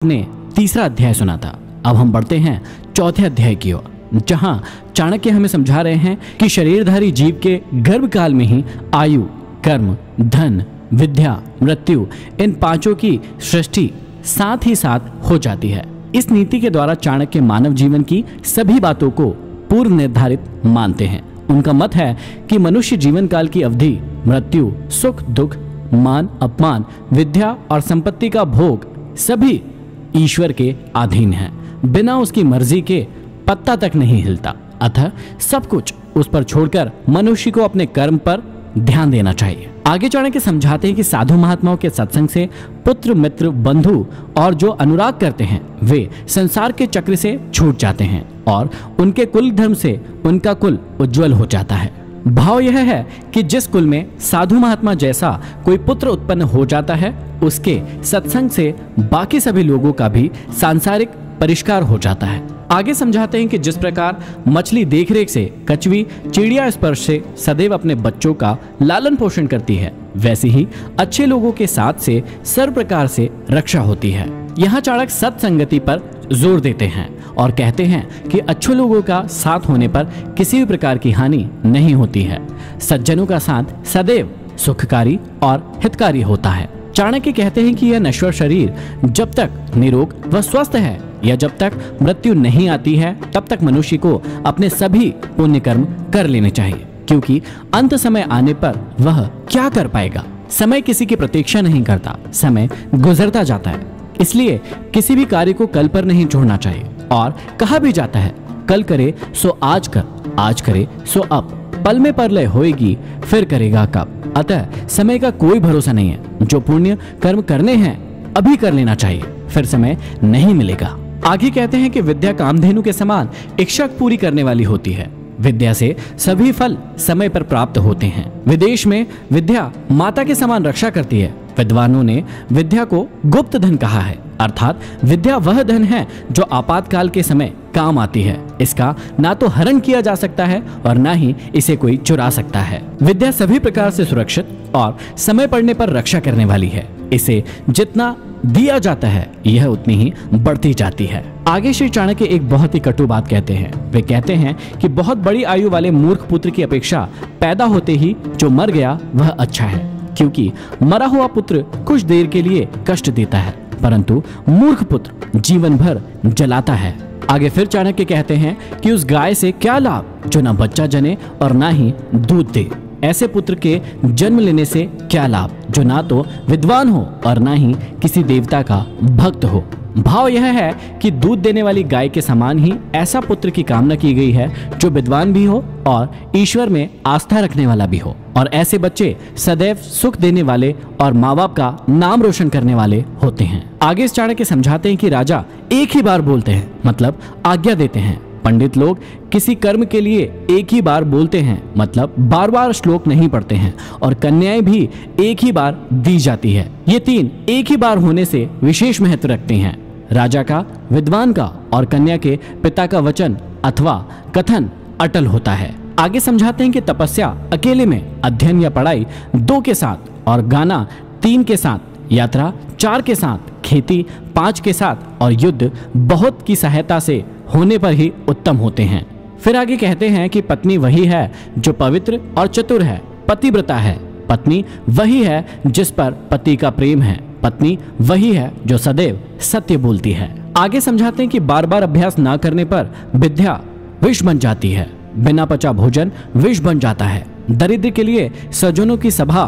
आपने तीसरा अध्याय सुना था। अब हम बढ़ते हैं चौथे अध्याय की ओर, जहां चाणक्य हमें समझा रहे हैं कि शरीरधारी जीव के गर्भकाल में ही आयु, कर्म, धन, विद्या, मृत्यु, इन पांचों की सृष्टि साथ ही साथ हो जाती है। इस नीति के द्वारा चाणक्य मानव जीवन की सभी बातों को पूर्व निर्धारित मानते हैं। उनका मत है कि मनुष्य जीवन काल की अवधि मृत्यु, सुख दुख, मान अपमान, विद्या और संपत्ति का भोग सभी ईश्वर के अधीन है। बिना उसकी मर्जी के पत्ता तक नहीं हिलता। अतः सब कुछ उस पर छोड़कर मनुष्य को अपने कर्म पर ध्यान देना चाहिए। आगे चाणक्य समझाते हैं कि साधु महात्माओं के सत्संग से पुत्र, मित्र, बंधु और जो अनुराग करते हैं वे संसार के चक्र से छूट जाते हैं और उनके कुल धर्म से उनका कुल उज्जवल हो जाता है। भाव यह है कि जिस कुल में साधु महात्मा जैसा कोई पुत्र उत्पन्न हो जाता है, उसके सत्संग से बाकी सभी लोगों का भी सांसारिक परिष्कार हो जाता है। आगे समझाते हैं कि जिस प्रकार मछली देखरेख से, कछुई चिड़िया स्पर्श से सदैव अपने बच्चों का लालन पोषण करती है, वैसे ही अच्छे लोगों के साथ से सर्व प्रकार से रक्षा होती है। यहाँ चाणक्य सत्संगति पर जोर देते हैं और कहते हैं कि अच्छे लोगों का साथ होने पर किसी भी प्रकार की हानि नहीं होती है। सज्जनों का साथ सदैव सुखकारी और हितकारी होता है। चाणक्य कहते हैं कि यह नश्वर शरीर जब तक निरोग व स्वस्थ है या जब तक मृत्यु नहीं आती है, तब तक मनुष्य को अपने सभी पुण्य कर्म कर लेने चाहिए, क्योंकि अंत समय आने पर वह क्या कर पाएगा। समय किसी की प्रतीक्षा नहीं करता, समय गुजरता जाता है। इसलिए किसी भी कार्य को कल पर नहीं छोड़ना चाहिए। और कहा भी जाता है, कल करे सो आज कर, आज करे सो अब, पल में परलय होएगी फिर करेगा कब। अतः समय का कोई भरोसा नहीं है। जो पुण्य कर्म करने हैं अभी कर लेना चाहिए, फिर समय नहीं मिलेगा। आगे कहते हैं कि विद्या कामधेनु के समान इच्छा पूरी करने वाली होती है। विद्या से सभी फल समय पर प्राप्त होते हैं। विदेश में विद्या माता के समान रक्षा करती है। विद्वानों ने विद्या को गुप्त धन कहा है, अर्थात विद्या वह धन है जो आपातकाल के समय काम आती है। इसका ना तो हरण किया जा सकता है और ना ही इसे कोई चुरा सकता है। विद्या सभी प्रकार से सुरक्षित और समय पड़ने पर रक्षा करने वाली है। इसे जितना दिया जाता है यह उतनी ही बढ़ती जाती है। आगे श्री चाणक्य एक बहुत ही कटु बात कहते हैं। वे कहते हैं कि बहुत बड़ी आयु वाले मूर्ख पुत्र की अपेक्षा पैदा होते ही जो मर गया वह अच्छा है, क्योंकि मरा हुआ पुत्र कुछ देर के लिए कष्ट देता है, परंतु मूर्ख पुत्र जीवन भर जलाता है। आगे फिर चाणक्य कहते हैं कि उस गाय से क्या लाभ जो ना बच्चा जने और ना ही दूध दे। ऐसे पुत्र के जन्म लेने से क्या लाभ जो ना तो विद्वान हो और ना ही किसी देवता का भक्त हो। भाव यह है कि दूध देने वाली गाय के समान ही ऐसा पुत्र की कामना की गई है जो विद्वान भी हो और ईश्वर में आस्था रखने वाला भी हो। और ऐसे बच्चे सदैव सुख देने वाले और माँ बाप का नाम रोशन करने वाले होते हैं। आगे इस चाणक्य समझाते हैं कि राजा एक ही बार बोलते हैं, मतलब आज्ञा देते हैं। पंडित लोग किसी कर्म के लिए एक ही बार बोलते हैं, मतलब बार बार श्लोक नहीं पढ़ते हैं। और कन्याएं भी एक ही बार दी जाती है। ये तीन एक ही बार होने से विशेष महत्व रखते हैं। राजा का, विद्वान का और कन्या के पिता का वचन अथवा कथन अटल होता है। आगे समझाते हैं कि तपस्या अकेले में, अध्ययन या पढ़ाई 2 के साथ और गाना 3 के साथ, यात्रा 4 के साथ, खेती 5 के साथ और युद्ध बहुत की सहायता से होने पर ही उत्तम होते हैं। फिर आगे कहते हैं कि पत्नी वही है जो पवित्र और चतुर है, पतिव्रता है। पत्नी वही है जिस पर पति का प्रेम है। पत्नी वही है जो सदैव सत्य बोलती है। आगे समझाते हैं कि बार बार अभ्यास ना करने पर विद्या विष बन जाती है। बिना पचा भोजन विष बन जाता है। दरिद्र के लिए सज्जनों की सभा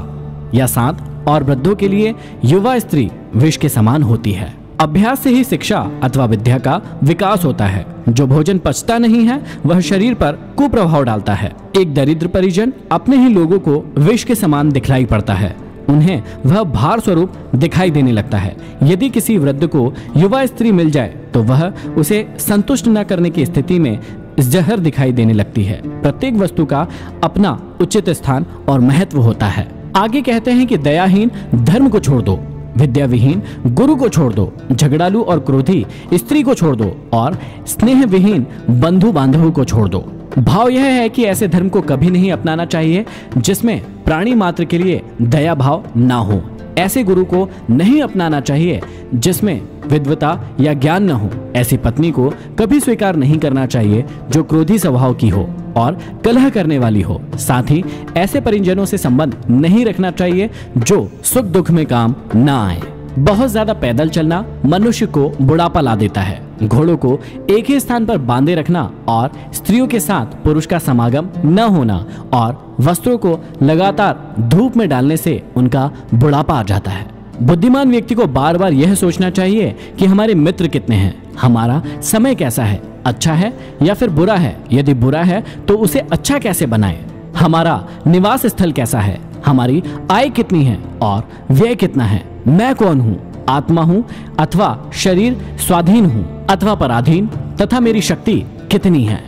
या साथ और वृद्धों के लिए युवा स्त्री विष के समान होती है। अभ्यास से ही शिक्षा अथवा विद्या का विकास होता है। जो भोजन पचता नहीं है वह शरीर पर कुप्रभाव डालता है। एक दरिद्र परिजन अपने ही लोगों को विष के समान दिखलाई पड़ता है। उन्हें वह भार स्वरूप दिखाई देने लगता है। यदि किसी वृद्ध को युवा स्त्री मिल जाए तो वह उसे संतुष्ट न करने की स्थिति में जहर दिखाई देने लगती है। प्रत्येक वस्तु का अपना उचित स्थान और महत्व होता है। आगे कहते हैं कि दयाहीन धर्म को छोड़ दो, विद्या विहीन गुरु को छोड़ दो, झगड़ालू और क्रोधी स्त्री को छोड़ दो और स्नेह विहीन बंधु बांधवों को छोड़ दो। भाव यह है कि ऐसे धर्म को कभी नहीं अपनाना चाहिए जिसमें प्राणी मात्र के लिए दया भाव ना हो। ऐसे गुरु को नहीं अपनाना चाहिए जिसमें विद्वता या ज्ञान न हो। ऐसी पत्नी को कभी स्वीकार नहीं करना चाहिए जो क्रोधी स्वभाव की हो और कलह करने वाली हो। साथ ही ऐसे परिजनों से संबंध नहीं रखना चाहिए जो सुख दुख में काम न आए। बहुत ज्यादा पैदल चलना मनुष्य को बुढ़ापा ला देता है। घोड़ों को एक ही स्थान पर बांधे रखना और स्त्रियों के साथ पुरुष का समागम न होना और वस्त्रों को लगातार धूप में डालने से उनका बुढ़ापा आ जाता है। बुद्धिमान व्यक्ति को बार बार यह सोचना चाहिए कि हमारे मित्र कितने हैं, हमारा समय कैसा है, अच्छा है या फिर बुरा है। यदि बुरा है तो उसे अच्छा कैसे बनाएं, हमारा निवास स्थल कैसा है, हमारी आय कितनी है और व्यय कितना है, मैं कौन हूँ, आत्मा हूँ अथवा शरीर, स्वाधीन हूँ अथवा पराधीन, तथा मेरी शक्ति कितनी है।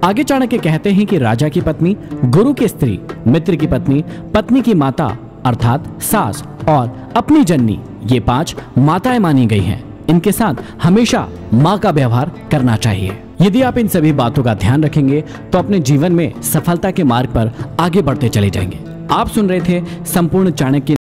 आगे चाणक्य कहते हैं कि राजा की पत्नी, गुरु की स्त्री, मित्र की पत्नी, पत्नी की माता अर्थात सास और अपनी जननी, ये 5 माताएं मानी गई हैं। इनके साथ हमेशा माँ का व्यवहार करना चाहिए। यदि आप इन सभी बातों का ध्यान रखेंगे तो अपने जीवन में सफलता के मार्ग पर आगे बढ़ते चले जाएंगे। आप सुन रहे थे संपूर्ण चाणक्य